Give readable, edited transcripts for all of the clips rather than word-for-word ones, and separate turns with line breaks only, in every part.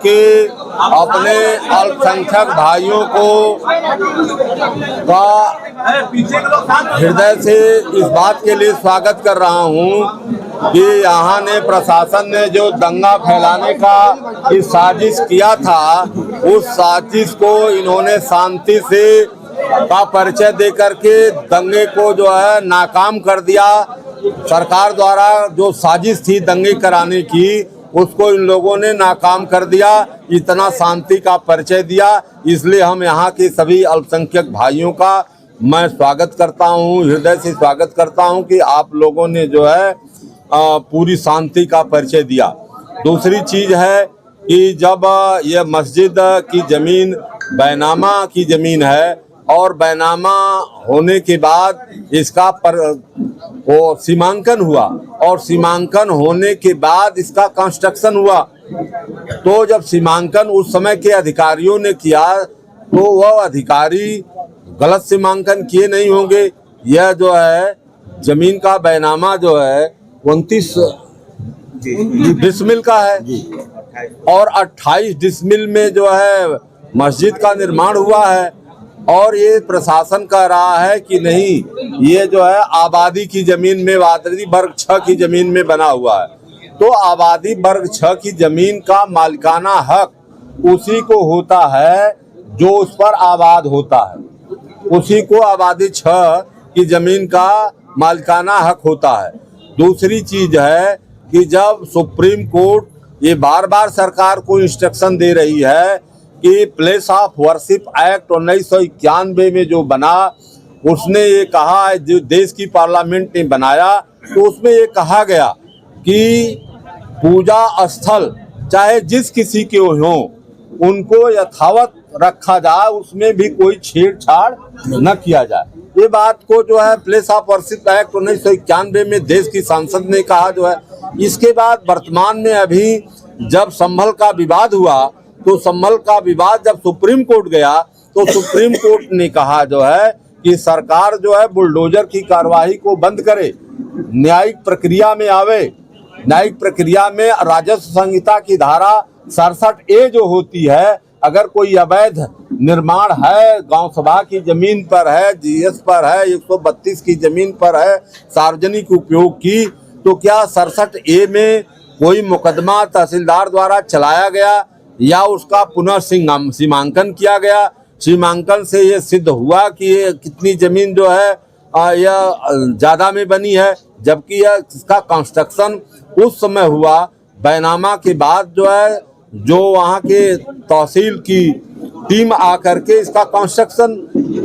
कि अपने अल्पसंख्यक भाइयों को हृदय से इस बात के लिए स्वागत कर रहा हूं कि यहाँ ने प्रशासन ने जो दंगा फैलाने का इस साजिश किया था, उस साजिश को इन्होंने शांति से का परिचय दे करके दंगे को जो है नाकाम कर दिया। सरकार द्वारा जो साजिश थी दंगे कराने की, उसको इन लोगों ने नाकाम कर दिया। इतना शांति का परिचय दिया, इसलिए हम यहाँ के सभी अल्पसंख्यक भाइयों का मैं स्वागत करता हूँ, हृदय से स्वागत करता हूँ कि आप लोगों ने जो है पूरी शांति का परिचय दिया। दूसरी चीज़ है कि जब यह मस्जिद की ज़मीन बैनामा की ज़मीन है और बैनामा होने के बाद इसका वो सीमांकन हुआ और सीमांकन होने के बाद इसका कंस्ट्रक्शन हुआ, तो जब सीमांकन उस समय के अधिकारियों ने किया तो वह अधिकारी गलत सीमांकन किए नहीं होंगे। यह जो है जमीन का बैनामा जो है 29 डिसमिल का है और 28 डिसमिल में जो है मस्जिद का निर्माण हुआ है। और ये प्रशासन कह रहा है कि नहीं, ये जो है आबादी की जमीन में, आबादी वर्ग 6 की जमीन में बना हुआ है। तो आबादी वर्ग 6 की जमीन का मालिकाना हक उसी को होता है जो उस पर आबाद होता है, उसी को आबादी 6 की जमीन का मालिकाना हक होता है। दूसरी चीज है कि जब सुप्रीम कोर्ट ये बार बार सरकार को इंस्ट्रक्शन दे रही है कि प्लेस ऑफ वर्शिप एक्ट 1991 में जो बना, उसने ये कहा है, जो देश की पार्लियामेंट ने बनाया, तो उसमें ये कहा गया कि पूजा स्थल चाहे जिस किसी के हों उनको यथावत रखा जाए, उसमें भी कोई छेड़छाड़ न किया जाए। ये बात को जो है प्लेस ऑफ वर्शिप एक्ट 1991 में देश की सांसद ने कहा जो है। इसके बाद वर्तमान में अभी जब संभल का विवाद हुआ, तो संभल का विवाद जब सुप्रीम कोर्ट गया तो सुप्रीम कोर्ट ने कहा जो है कि सरकार जो है बुलडोजर की कार्रवाई को बंद करे, न्यायिक प्रक्रिया में आवे। न्यायिक प्रक्रिया में राजस्व संहिता की धारा 67A जो होती है, अगर कोई अवैध निर्माण है, गांव सभा की जमीन पर है, जीएस पर है, 132 की जमीन पर है, सार्वजनिक उपयोग की, तो क्या 67A में कोई मुकदमा तहसीलदार द्वारा चलाया गया या उसका पुनः सीमांकन किया गया? सीमांकन से ये सिद्ध हुआ कि ये कितनी जमीन जो है यह ज़्यादा में बनी है, जबकि यह इसका कंस्ट्रक्शन उस समय हुआ बैनामा के बाद जो है, जो वहाँ के तहसील की टीम आकर के इसका कंस्ट्रक्शन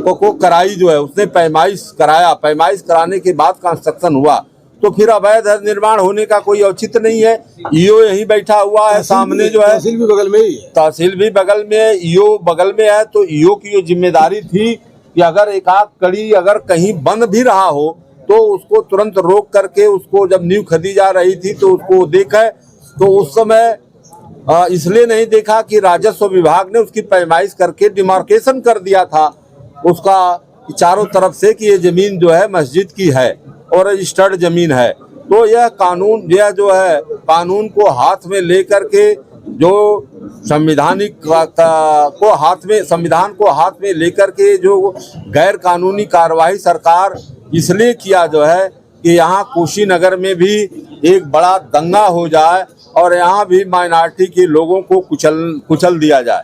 को कराई जो है, उसने पैमाइश कराया, पैमाइश कराने के बाद कंस्ट्रक्शन हुआ। तो फिर अवैध निर्माण होने का कोई औचित्य नहीं है। ईओ यहीं बैठा हुआ है सामने जो है,
तहसील भी बगल में ही है,
तहसील भी बगल में है, ईओ बगल में है। तो ईओ की ये जिम्मेदारी थी कि अगर एक आध कड़ी अगर कहीं बंद भी रहा हो तो उसको तुरंत रोक करके, उसको जब नींव खदी जा रही थी तो उसको देखे। तो उस समय इसलिए नहीं देखा कि राजस्व विभाग ने उसकी पैमाइश करके डिमार्केशन कर दिया था उसका चारों तरफ से कि ये जमीन जो है मस्जिद की है और रजिस्टर्ड जमीन है। तो यह कानून, यह जो है कानून को हाथ में लेकर के, जो संविधान को हाथ में लेकर के जो गैर कानूनी कार्रवाई सरकार इसलिए किया जो है कि यहाँ कुशीनगर में भी एक बड़ा दंगा हो जाए और यहाँ भी माइनॉरिटी के लोगों को कुचल दिया जाए।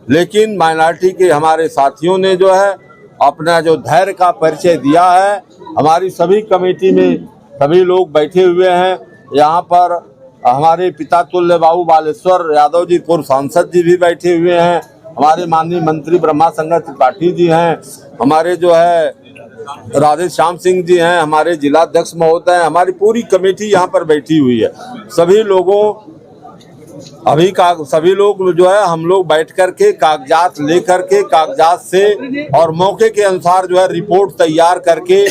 लेकिन माइनॉरिटी के हमारे साथियों ने जो है अपना जो धैर्य का परिचय दिया है। हमारी सभी कमेटी में सभी लोग बैठे हुए हैं। यहाँ पर हमारे पिता तुल्य बाबू बालेश्वर यादव जी, पूर्व सांसद जी भी बैठे हुए हैं। हमारे माननीय मंत्री ब्रह्मा शंकर त्रिपाठी जी हैं, हमारे जो है राधे श्याम सिंह जी हैं, हमारे जिलाध्यक्ष महोदय हैं, हमारी पूरी कमेटी यहाँ पर बैठी हुई है। सभी लोगों सभी लोग जो है हम लोग बैठ करके कागजात लेकर के, कागजात से और मौके के अनुसार जो है रिपोर्ट तैयार करके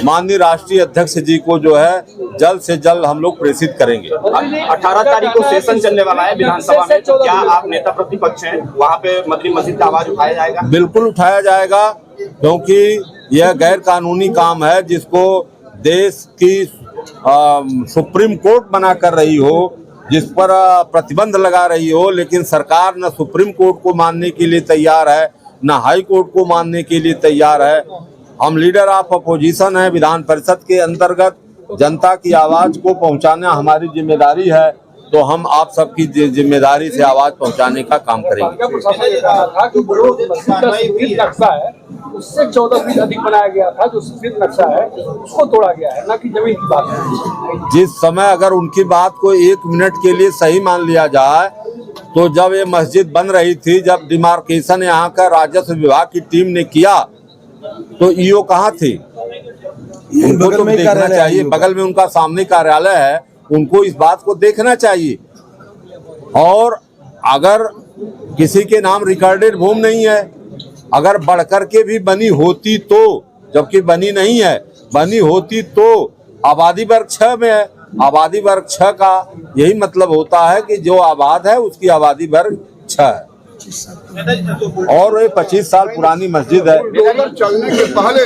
माननीय राष्ट्रीय अध्यक्ष जी को जो है जल्द से जल्द हम लोग प्रेषित करेंगे।
18 तारीख को सेशन चलने वाला है विधानसभा में, तो क्या आप नेता प्रतिपक्ष हैं, वहाँ पे मदरी मस्जिद का आवाज उठाया जाएगा?
बिल्कुल उठाया जाएगा, क्योंकि यह गैर कानूनी काम है जिसको देश की सुप्रीम कोर्ट बना कर रही हो जिस पर प्रतिबंध लगा रही हो, लेकिन सरकार न सुप्रीम कोर्ट को मानने के लिए तैयार है, न हाई कोर्ट को मानने के लिए तैयार है। हम लीडर ऑफ अपोजिशन हैं, विधान परिषद के अंतर्गत जनता की आवाज को पहुंचाना हमारी जिम्मेदारी है, तो हम आप सबकी जिम्मेदारी से आवाज पहुंचाने का काम करेंगे।
नक्शा है उससे 14 फीट अधिक बनाया गया था, जो सफेद नक्शा है उसको तोड़ा गया है, ना कि जमीन की बात है।
जिस समय अगर उनकी बात को 1 मिनट के लिए सही मान लिया जाए, तो जब ये मस्जिद बन रही थी, जब डिमार्केशन यहाँ का राजस्व विभाग की टीम ने किया, तो ईओ कहाँ थे? उनको तो देखना चाहिए, बगल में उनका सामने कार्यालय है, उनको इस बात को देखना चाहिए। और अगर किसी के नाम रिकॉर्डेड भूमि नहीं है, अगर बढ़कर के भी बनी होती तो, जबकि बनी नहीं है, बनी होती तो आबादी वर्ग 6 में है। आबादी वर्ग 6 का यही मतलब होता है कि जो आबाद है उसकी आबादी वर्ग 6 है। और ये 25 साल पुरानी मस्जिद है।
चलने के पहले